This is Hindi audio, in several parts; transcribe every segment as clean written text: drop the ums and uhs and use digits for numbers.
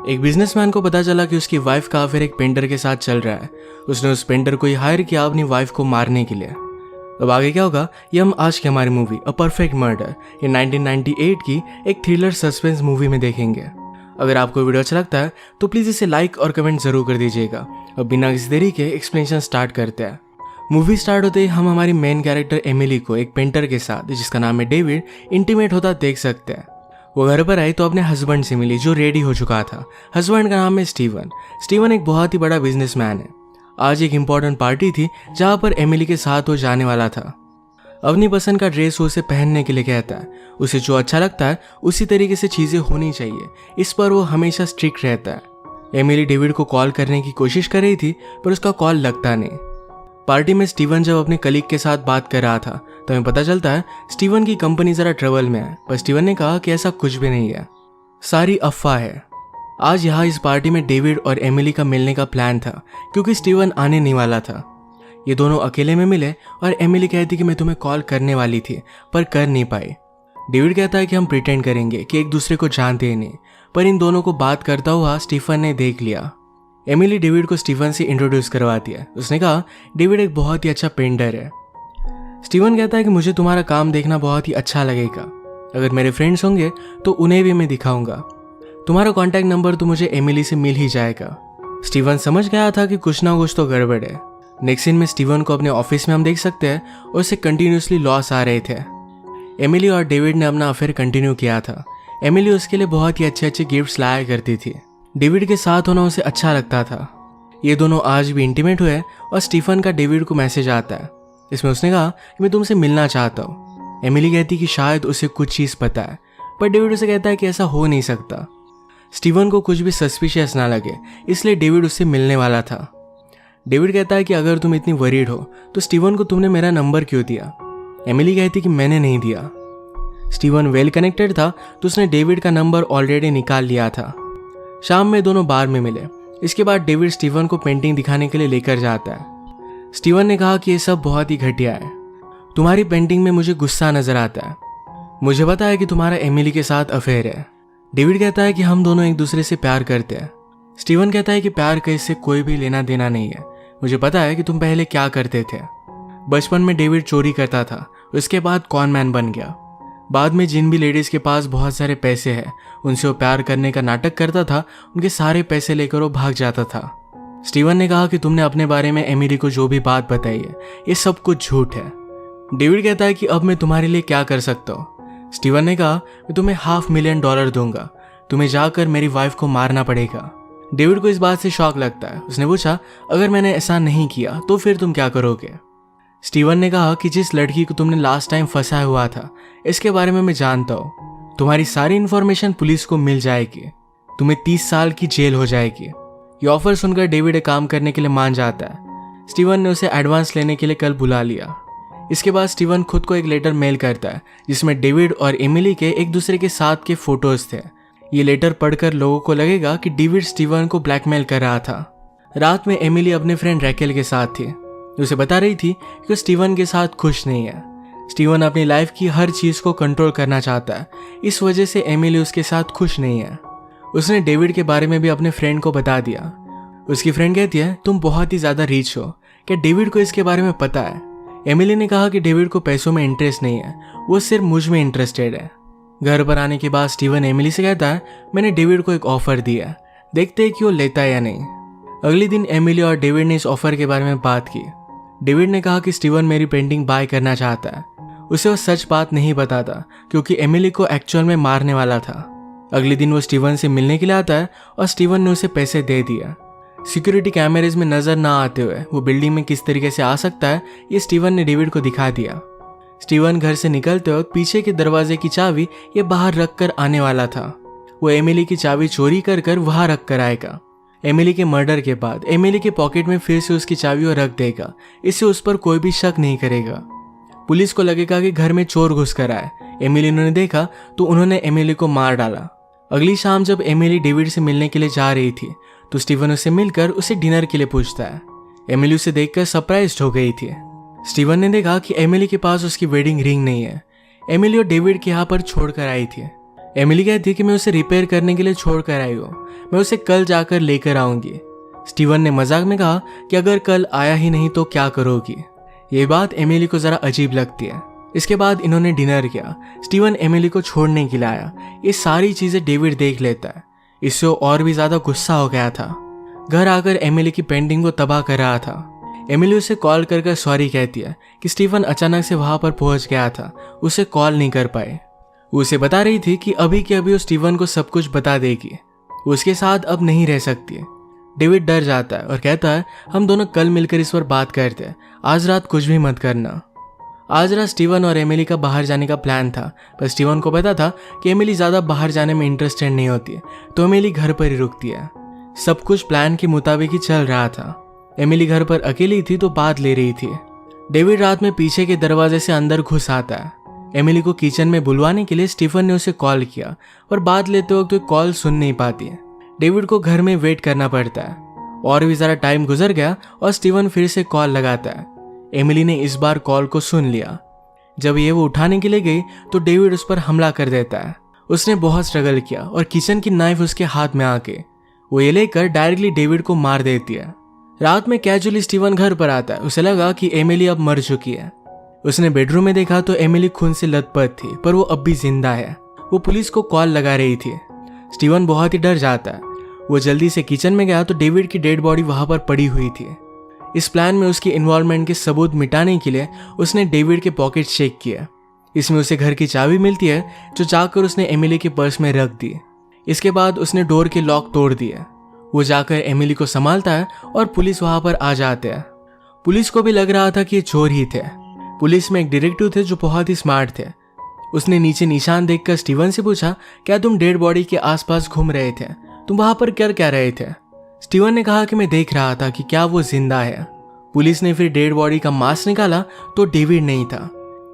एक बिजनेसमैन को पता चला कि उसकी वाइफ का अफेयर एक पेंटर के साथ चल रहा है। उसने उस पेंटर को ही हायर किया अपनी वाइफ को मारने के लिए। अब आगे क्या होगा ये हम आज की हमारी मूवी अ परफेक्ट मर्डर ये 1998 की एक थ्रिलर सस्पेंस मूवी में देखेंगे। अगर आपको वीडियो अच्छा लगता है तो प्लीज़ इसे लाइक और कमेंट जरूर कर दीजिएगा। अब बिना किसी देरी के एक्सप्लेनेशन स्टार्ट करते हैं। मूवी स्टार्ट होते ही हम हमारी मेन कैरेक्टर एमिली को एक पेंटर के साथ जिसका नाम है डेविड इंटीमेट होता देख सकते हैं। वो घर पर आई तो अपने हस्बैंड से मिली जो रेडी हो चुका था। हस्बैंड का नाम है स्टीवन। स्टीवन एक बहुत ही बड़ा बिजनेसमैन है। आज एक इम्पॉर्टेंट पार्टी थी जहाँ पर एमिली के साथ वो जाने वाला था। अपनी पसंद का ड्रेस उसे पहनने के लिए कहता है। उसे जो अच्छा लगता है उसी तरीके से चीज़ें होनी चाहिए, इस पर वो हमेशा स्ट्रिक्ट रहता है। एमिली डेविड को कॉल करने की कोशिश कर रही थी पर उसका कॉल लगता नहीं। पार्टी में स्टीवन जब अपने कलीग के साथ बात कर रहा था तो हमें पता चलता है स्टीवन की कंपनी ज़रा ट्रबल में है। पर स्टीवन ने कहा कि ऐसा कुछ भी नहीं है, सारी अफवाह है। आज यहाँ इस पार्टी में डेविड और एमिली का मिलने का प्लान था क्योंकि स्टीवन आने नहीं वाला था। ये दोनों अकेले में मिले और एमिली कहती कि मैं तुम्हें कॉल करने वाली थी पर कर नहीं पाई। डेविड कहता है कि हम प्रिटेंड करेंगे कि एक दूसरे को जानते ही नहीं, पर इन दोनों को बात करता हुआ स्टीफन ने देख लिया। एमिली डेविड को स्टीवन से इंट्रोड्यूस करवाती है। उसने कहा डेविड एक बहुत ही अच्छा पेंटर है। स्टीवन कहता है कि मुझे तुम्हारा काम देखना बहुत ही अच्छा लगेगा। अगर मेरे फ्रेंड्स होंगे तो उन्हें भी मैं दिखाऊंगा। तुम्हारा कॉन्टैक्ट नंबर तो मुझे एमिली से मिल ही जाएगा। स्टीवन समझ गया था कि कुछ ना कुछ तो गड़बड़ है। नेक्स्ट सीन में स्टीवन को अपने ऑफिस में हम देख सकते हैं और उसे कंटिन्यूसली लॉस आ रहे थे। एमिली और डेविड ने अपना अफेयर कंटिन्यू किया था। एमिली उसके लिए बहुत ही अच्छे अच्छे गिफ्ट्स लाया करती थी। डेविड के साथ होना उसे अच्छा लगता था। ये दोनों आज भी इंटीमेट हुए और स्टीफन का डेविड को मैसेज आता है। इसमें उसने कहा कि मैं तुमसे मिलना चाहता हूँ। एमिली कहती कि शायद उसे कुछ चीज़ पता है, पर डेविड उसे कहता है कि ऐसा हो नहीं सकता। स्टीवन को कुछ भी सस्पिशियस ना लगे इसलिए डेविड उससे मिलने वाला था। डेविड कहता है कि अगर तुम इतनी वरीड हो तो स्टीवन को तुमने मेरा नंबर क्यों दिया। एमिली कहती कि मैंने नहीं दिया। स्टीवन वेल कनेक्टेड था तो उसने डेविड का नंबर ऑलरेडी निकाल लिया था। शाम में दोनों बार में मिले। इसके बाद डेविड स्टीवन को पेंटिंग दिखाने के लिए लेकर जाता है। स्टीवन ने कहा कि ये सब बहुत ही घटिया है। तुम्हारी पेंटिंग में मुझे गुस्सा नजर आता है। मुझे पता है कि तुम्हारा एमिली के साथ अफेयर है। डेविड कहता है कि हम दोनों एक दूसरे से प्यार करते हैं। स्टीवन कहता है कि प्यार का इससे कोई भी लेना देना नहीं है। मुझे पता है कि तुम पहले क्या करते थे। बचपन में डेविड चोरी करता था, उसके बाद कॉन मैन बन गया। बाद में जिन भी लेडीज़ के पास बहुत सारे पैसे हैं उनसे वो प्यार करने का नाटक करता था, उनके सारे पैसे लेकर वो भाग जाता था। स्टीवन ने कहा कि तुमने अपने बारे में एमिली को जो भी बात बताई है ये सब कुछ झूठ है। डेविड कहता है कि अब मैं तुम्हारे लिए क्या कर सकता हूँ। स्टीवन ने कहा मैं तुम्हें $500,000 दूंगा, तुम्हें जाकर मेरी वाइफ को मारना पड़ेगा। डेविड को इस बात से शॉक लगता है। उसने पूछा अगर मैंने ऐसा नहीं किया तो फिर तुम क्या करोगे। स्टीवन ने कहा कि जिस लड़की को तुमने लास्ट टाइम फंसाया हुआ था इसके बारे में मैं जानता हूँ। तुम्हारी सारी इन्फॉर्मेशन पुलिस को मिल जाएगी, तुम्हें 30 साल की जेल हो जाएगी। ये ऑफर सुनकर डेविड एक काम करने के लिए मान जाता है। स्टीवन ने उसे एडवांस लेने के लिए कल बुला लिया। इसके बाद स्टीवन खुद को एक लेटर मेल करता है जिसमें डेविड और एमिली के एक दूसरे के साथ के फोटोज थे। ये लेटर पढ़कर लोगों को लगेगा कि डेविड स्टीवन को ब्लैकमेल कर रहा था। रात में एमिली अपने फ्रेंड रैकेल के साथ थी। उसे बता रही थी कि स्टीवन के साथ खुश नहीं है। स्टीवन अपनी लाइफ की हर चीज़ को कंट्रोल करना चाहता है, इस वजह से एमिली उसके साथ खुश नहीं है। उसने डेविड के बारे में भी अपने फ्रेंड को बता दिया। उसकी फ्रेंड कहती है तुम बहुत ही ज़्यादा रीच हो, क्या डेविड को इसके बारे में पता है। एमिली ने कहा कि डेविड को पैसों में इंटरेस्ट नहीं है, वो सिर्फ मुझ में इंटरेस्टेड है। घर पर आने के बाद स्टीवन एमिली से कहता है मैंने डेविड को एक ऑफर दिया, देखते हैं कि वो लेता है या नहीं। अगले दिन एमिली और डेविड ने इस ऑफर के बारे में बात की। डेविड ने कहा कि स्टीवन मेरी पेंटिंग बाय करना चाहता है। उसे वो सच बात नहीं बताता क्योंकि एमिली को एक्चुअल में मारने वाला था। अगले दिन वो स्टीवन से मिलने के लिए आता है और स्टीवन ने उसे पैसे दे दिया। सिक्योरिटी कैमरेज में नजर ना आते हुए वो बिल्डिंग में किस तरीके से आ सकता है ये स्टीवन ने डेविड को दिखा दिया। स्टीवन घर से निकलते वक्त पीछे के दरवाजे की चाबी ये बाहर रख कर आने वाला था। वो एमिली की चाबी चोरी कर वहां रख कर आएगा। एमिली के मर्डर के बाद एमिली के पॉकेट में फिर से उसकी चाबी वो रख देगा, इससे उस पर कोई भी शक नहीं करेगा। पुलिस को लगेगा कि घर में चोर घुस कर आए। एमिली ने देखा तो उन्होंने एमिली को मार डाला। अगली शाम जब एमिली डेविड से मिलने के लिए जा रही थी तो स्टीवन उससे मिलकर उसे डिनर के लिए पूछता है। एमिली उसे देखकर सरप्राइज्ड हो गई थी। स्टीवन ने देखा कि एमिली के पास उसकी वेडिंग रिंग नहीं है। एमिली और डेविड के यहाँ पर छोड़कर आई थी। एमिली कहती कि मैं उसे रिपेयर करने के लिए छोड़ कर आई हूँ, मैं उसे कल जाकर लेकर आऊंगी। स्टीवन ने मजाक में कहा कि अगर कल आया ही नहीं तो क्या करोगी। ये बात एमिली को जरा अजीब लगती है। इसके बाद इन्होंने डिनर किया। स्टीवन एमिली को छोड़ने के लिए आया। ये सारी चीजें डेविड देख लेता है। इससे वो और भी ज्यादा गुस्सा हो गया था। घर आकर एमिली की पेंटिंग को तबाह कर रहा था। एमिली उसे कॉल कर सॉरी कहती है कि स्टीवन अचानक से वहां पर पहुंच गया था, उसे कॉल नहीं कर पाए। वो उसे बता रही थी कि अभी के अभी वो स्टीवन को सब कुछ बता देगी, वो उसके साथ अब नहीं रह सकती। डेविड डर जाता है और कहता है हम दोनों कल मिलकर इस पर बात करते हैं, आज रात कुछ भी मत करना। आज रात स्टीवन और एमिली का बाहर जाने का प्लान था, पर स्टीवन को पता था कि एमिली ज्यादा बाहर जाने में इंटरेस्टेड नहीं होती है, तो एमिली घर पर ही रुकती है। सब कुछ प्लान के मुताबिक ही चल रहा था। एमिली घर पर अकेली थी तो बात ले रही थी। डेविड रात में पीछे के दरवाजे से अंदर घुस आता है। एमिली को किचन में बुलवाने के लिए स्टीफन ने उसे कॉल किया, पर बात लेते वक्त वो कॉल सुन नहीं पाती है। डेविड को घर में वेट करना पड़ता है। और भी ज़रा टाइम गुजर गया और स्टीवन फिर से कॉल लगाता है। एमिली ने इस बार कॉल को सुन लिया। जब ये वो उठाने के लिए गई तो डेविड उस पर हमला कर देता है। उसने बहुत स्ट्रगल किया और किचन की नाइफ उसके हाथ में आके वो ये लेकर डायरेक्टली डेविड को मार देती है। रात में कैजुअली स्टीवन घर पर आता है। उसे लगा कि एमिली अब मर चुकी है। उसने बेडरूम में देखा तो एमिली खून से लथपथ थी, पर वो अब भी जिंदा है। वो पुलिस को कॉल लगा रही थी। स्टीवन बहुत ही डर जाता है। वो जल्दी से किचन में गया तो डेविड की डेड बॉडी वहां पर पड़ी हुई थी। इस प्लान में उसकी इन्वॉल्वमेंट के सबूत मिटाने के लिए उसने डेविड के पॉकेट चेक किया। इसमें उसे घर की चाबी मिलती है, जो जाकर उसने एमिली के पर्स में रख दी। इसके बाद उसने डोर के लॉक तोड़ दिए। वो जाकर एमिली को संभालता है और पुलिस वहां पर आ जाते हैं। पुलिस को भी लग रहा था कि ये चोर ही थे। पुलिस में एक डिटेक्टिव थे जो बहुत ही स्मार्ट थे। उसने नीचे निशान देखकर स्टीवन से पूछा, क्या तुम डेड बॉडी के आसपास घूम रहे थे? तुम वहां पर कर क्या रहे थे? स्टीवन ने कहा कि मैं देख रहा था कि क्या वो जिंदा है। पुलिस ने फिर डेड बॉडी का मास्क निकाला तो डेविड नहीं था।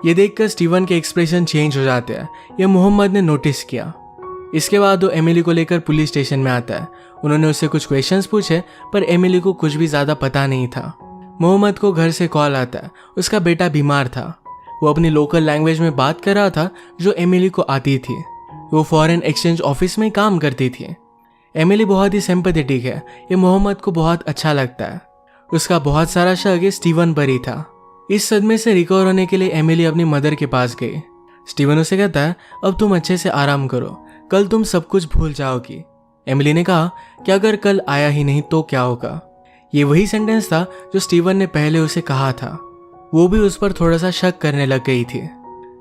ये देखकर स्टीवन के एक्सप्रेशन चेंज हो जाते हैं। यह मोहम्मद ने नोटिस किया। इसके बाद वो एमिली को लेकर पुलिस स्टेशन में आता है। उन्होंने उससे कुछ क्वेश्चंस पूछे, पर एमिली को कुछ भी ज्यादा पता नहीं था। मोहम्मद को घर से कॉल आता है। उसका बेटा बीमार था। वो अपनी लोकल लैंग्वेज में बात कर रहा था जो एमिली को आती थी। वो फॉरेन एक्सचेंज ऑफिस में काम करती थी। एमिली बहुत ही सिंपैथेटिक है। ये मोहम्मद को बहुत अच्छा लगता है। उसका बहुत सारा शक स्टीवन पर ही था। इस सदमे से रिकवर होने के लिए एमिली अपनी मदर के पास गई। स्टीवन उसे कहता है, अब तुम अच्छे से आराम करो, कल तुम सब कुछ भूल जाओगी। एमिली ने कहा कि अगर कल आया ही नहीं तो क्या होगा। ये वही सेंटेंस था जो स्टीवन ने पहले उसे कहा था। वो भी उस पर थोड़ा सा शक करने लग गई थी।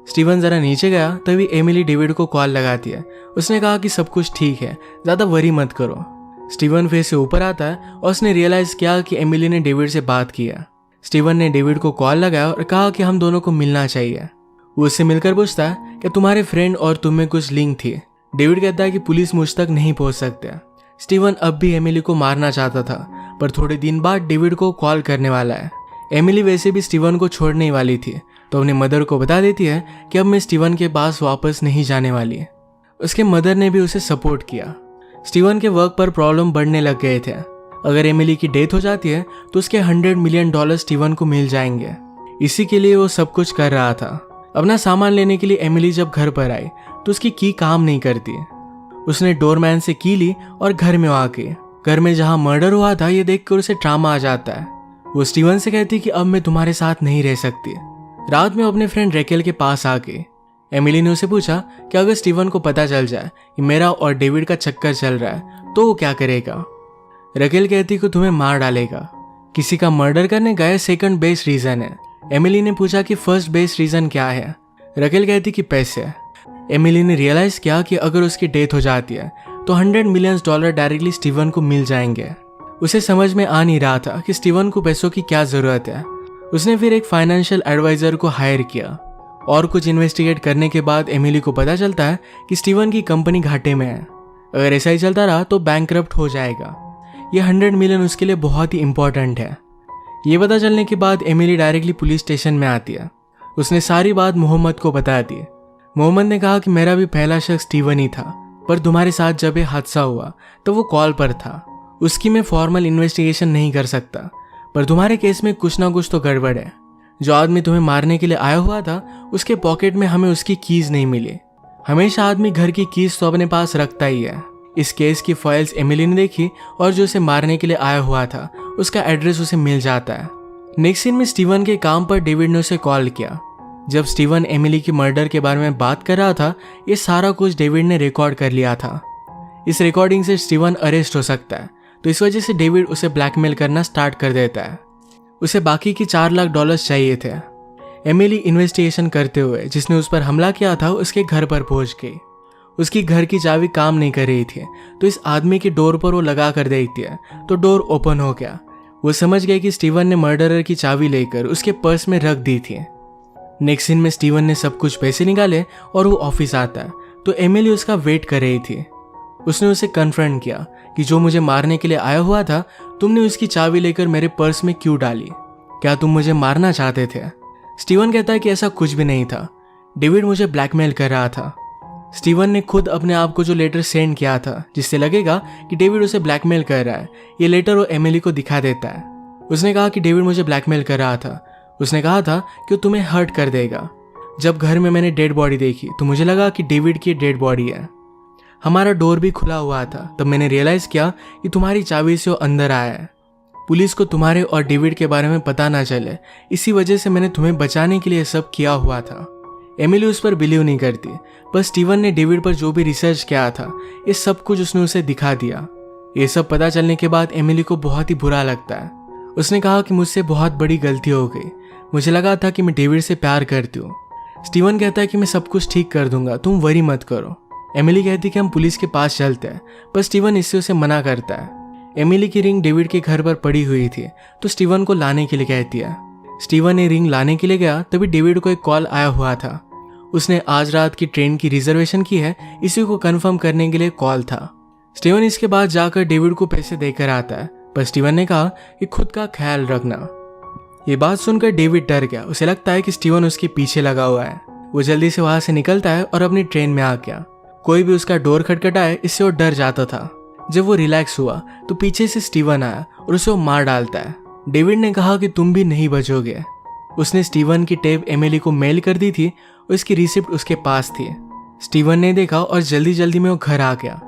स्टीवन जरा नीचे गया, तभी एमिली डेविड को कॉल लगाती है। उसने कहा कि सब कुछ ठीक है, ज्यादा वरी मत करो। स्टीवन फिर से ऊपर आता है और उसने रियलाइज किया कि एमिली ने डेविड से बात किया। स्टीवन ने डेविड को कॉल लगाया और कहा कि हम दोनों को मिलना चाहिए। वो उससे मिलकर पूछता है कि तुम्हारे फ्रेंड और तुम में कुछ लिंक थी। डेविड कहता है कि पुलिस मुझ तक नहीं पहुंच सकते। स्टीवन अब भी एमिली को मारना चाहता था, पर थोड़े दिन बाद डेविड को कॉल करने वाला है। एमिली वैसे भी स्टीवन को छोड़ने वाली थी, तो अपने मदर को बता देती है कि अब मैं स्टीवन के पास वापस नहीं जाने वाली। उसके मदर ने भी उसे सपोर्ट किया। स्टीवन के वर्क पर प्रॉब्लम बढ़ने लग गए थे। अगर एमिली की डेथ हो जाती है तो उसके $100 मिलियन स्टीवन को मिल जाएंगे। इसी के लिए वो सब कुछ कर रहा था। अपना सामान लेने के लिए एमिली जब घर पर आई तो उसकी की काम नहीं करती। उसने डोरमैन से की ली और घर में आके घर में जहां मर्डर हुआ था ये देखकर उसे ट्रामा आ जाता है। वो स्टीवन से कहती कि अब मैं तुम्हारे साथ नहीं रह सकती। रात में अपने फ्रेंड रेकेल के पास आके एमिली ने उसे पूछा कि अगर स्टीवन को पता चल जाए कि मेरा और डेविड का चक्कर चल रहा है तो वो क्या करेगा। रेकेल कहती कि तुम्हें मार डालेगा। किसी का मर्डर करने का सेकंड बेस्ट रीजन है। एमिली ने पूछा कि फर्स्ट बेस्ट रीजन क्या है। रेकेल कहती कि पैसे। एमिली ने रियलाइज किया कि अगर उसकी डेथ हो जाती है तो $100 मिलियन डायरेक्टली स्टीवन को मिल जाएंगे। उसे समझ में आ नहीं रहा था कि स्टीवन को पैसों की क्या जरूरत है। उसने फिर एक फाइनेंशियल एडवाइजर को हायर किया और कुछ इन्वेस्टिगेट करने के बाद एमिली को पता चलता है कि स्टीवन की कंपनी घाटे में है। अगर ऐसा ही चलता रहा तो बैंकरप्ट हो जाएगा। ये $100 मिलियन उसके लिए बहुत ही इंपॉर्टेंट है। ये पता चलने के बाद एमिली डायरेक्टली पुलिस स्टेशन में आती है। उसने सारी बात मोहम्मद को बता दी। मोहम्मद ने कहा कि मेरा भी पहला शख्स स्टीवन ही था, पर तुम्हारे साथ जब ये हादसा हुआ तो वो कॉल पर था। उसकी मैं फॉर्मल इन्वेस्टिगेशन नहीं कर सकता, पर तुम्हारे केस में कुछ ना कुछ तो गड़बड़ है। जो आदमी तुम्हें मारने के लिए आया हुआ था उसके पॉकेट में हमें उसकी कीज नहीं मिली। हमेशा आदमी घर की कीज तो अपने पास रखता ही है। इस केस की फाइल्स एमिली ने देखी और जो उसे मारने के लिए आया हुआ था उसका एड्रेस उसे मिल जाता है। नेक्स्ट सीन में स्टीवन के काम पर डेविड ने उसे कॉल किया। जब स्टीवन एमिली की मर्डर के बारे में बात कर रहा था, ये सारा कुछ डेविड ने रिकॉर्ड कर लिया था। इस रिकॉर्डिंग से स्टीवन अरेस्ट हो सकता है, तो इस वजह से डेविड उसे ब्लैकमेल करना स्टार्ट कर देता है। उसे बाकी की $4 लाख चाहिए थे। एमिली इन्वेस्टिगेशन करते हुए जिसने उस पर हमला किया था उसके घर पर पहुंच गई। उसकी घर की चाबी काम नहीं कर रही थी, तो इस आदमी की डोर पर वो लगा कर देती है, तो डोर ओपन हो गया। वो समझ गए कि स्टीवन ने मर्डरर की चाबी लेकर उसके पर्स में रख दी थी। नेक्स्ट सीन में स्टीवन ने सब कुछ पैसे निकाले और वो ऑफिस आता है, तो एमिली उसका वेट कर रही थी। उसने उसे कन्फ्रंट किया कि जो मुझे मारने के लिए आया हुआ था, तुमने उसकी चाबी लेकर मेरे पर्स में क्यों डाली? क्या तुम मुझे मारना चाहते थे? स्टीवन कहता है कि ऐसा कुछ भी नहीं था, डेविड मुझे ब्लैकमेल कर रहा था। स्टीवन ने खुद अपने आप को जो लेटर सेंड किया था, जिससे लगेगा कि डेविड उसे ब्लैकमेल कर रहा है, ये लेटर वो एमिली को दिखा देता है। उसने कहा कि डेविड मुझे ब्लैकमेल कर रहा था। उसने कहा था कि वो तुम्हें हर्ट कर देगा। जब घर में मैंने डेड बॉडी देखी तो मुझे लगा कि डेविड की डेड बॉडी है। हमारा डोर भी खुला हुआ था, तब मैंने रियलाइज किया कि तुम्हारी चाबी से वो अंदर आया है। पुलिस को तुम्हारे और डेविड के बारे में पता ना चले, इसी वजह से मैंने तुम्हें बचाने के लिए सब किया हुआ था। एमिली उस पर बिलीव नहीं करती, पर स्टीवन ने डेविड पर जो भी रिसर्च किया था, ये सब कुछ उसने उसे दिखा दिया। ये सब पता चलने के बाद एमिली को बहुत ही बुरा लगता है। उसने कहा कि मुझसे बहुत बड़ी गलती हो गई, मुझे लगा था कि मैं डेविड से प्यार करती हूँ। स्टीवन कहता है कि मैं सब कुछ ठीक कर दूंगा, तुम वरी मत करो। एमिली कहती कि हम पुलिस के पास चलते हैं, पर स्टीवन इससे उसे मना करता है। एमिली की रिंग डेविड के घर पर पड़ी हुई थी, तो स्टीवन को लाने के लिए कहती है। स्टीवन ने रिंग लाने के लिए गया, तभी डेविड को एक कॉल आया हुआ था। उसने आज रात की ट्रेन की रिजर्वेशन की है, इसी को कंफर्म करने के लिए कॉल था। स्टीवन इसके बाद जाकर डेविड को पैसे देकर आता है, पर स्टीवन ने कहा कि खुद का ख्याल रखना। ये बात सुनकर डेविड डर गया। उसे लगता है कि स्टीवन उसके पीछे लगा हुआ है। वो जल्दी से वहां से निकलता है और अपनी ट्रेन में आ गया। कोई भी उसका डोर खटखटाए, इससे वो डर जाता था। जब वो रिलैक्स हुआ तो पीछे से स्टीवन आया और उसे वो मार डालता है। डेविड ने कहा कि तुम भी नहीं बचोगे। उसने स्टीवन की टेप एमिली को मेल कर दी थी और इसकी रिसिप्ट उसके पास थी। स्टीवन ने देखा और जल्दी जल्दी में वो घर आ गया।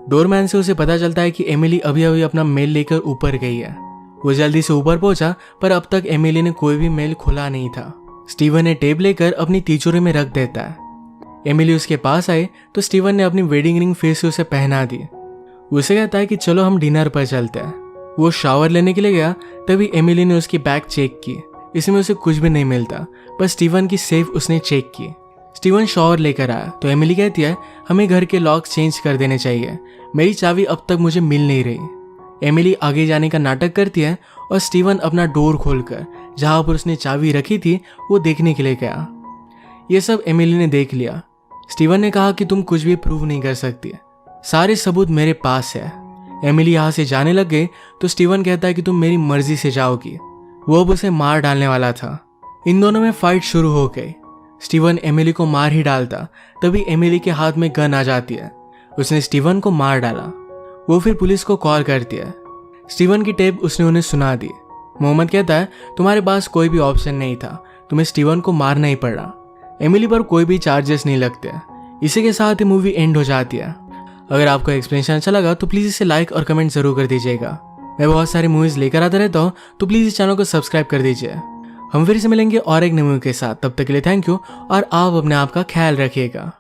डोरमैन से उसे पता चलता है कि एमिली अभी अभी अपना मेल लेकर ऊपर गई है। वो जल्दी से ऊपर पहुंचा, पर अब तक एमिली ने कोई भी मेल खोला नहीं था। स्टीवन ने टेप लेकर अपनी तिजोरी में रख देता है। एमिली उसके पास आई तो स्टीवन ने अपनी वेडिंग रिंग फिर से उसे पहना दी। उसे कहता है कि चलो हम डिनर पर चलते हैं। वो शावर लेने के लिए गया, तभी एमिली ने उसकी बैग चेक की। इसमें उसे कुछ भी नहीं मिलता, पर स्टीवन की सेफ उसने चेक की। स्टीवन शावर लेकर आया तो एमिली कहती है हमें घर के लॉक चेंज कर देने चाहिए, मेरी चाबी अब तक मुझे मिल नहीं रही। एमिली आगे जाने का नाटक करती है और स्टीवन अपना डोर खोलकर जहां पर उसने चाबी रखी थी वो देखने के लिए गया। ये सब एमिली ने देख लिया। स्टीवन ने कहा कि तुम कुछ भी प्रूव नहीं कर सकती, सारे सबूत मेरे पास है। एमिली यहाँ से जाने लग गई तो स्टीवन कहता है कि तुम मेरी मर्जी से जाओगी। वो अब उसे मार डालने वाला था। इन दोनों में फाइट शुरू हो गई। स्टीवन एमिली को मार ही डालता, तभी एमिली के हाथ में गन आ जाती है। उसने स्टीवन को मार डाला। वो फिर पुलिस को कॉल करती है। स्टीवन की टेप उसने उन्हें सुना दी। मोहम्मद कहता है तुम्हारे पास कोई भी ऑप्शन नहीं था, तुम्हें स्टीवन को मारना ही पड़ा। एमिली पर कोई भी चार्जेस नहीं लगते। इसी के साथ ही मूवी एंड हो जाती है। अगर आपको एक्सप्लेनेशन अच्छा लगा तो प्लीज़ इसे लाइक और कमेंट जरूर कर दीजिएगा। मैं बहुत सारी मूवीज़ लेकर आता रहता हूँ, तो प्लीज़ इस चैनल को सब्सक्राइब कर दीजिए। हम फिर से मिलेंगे और एक नई मूवी के साथ। तब तक के लिए थैंक यू और आप अपने आप का ख्याल रखिएगा।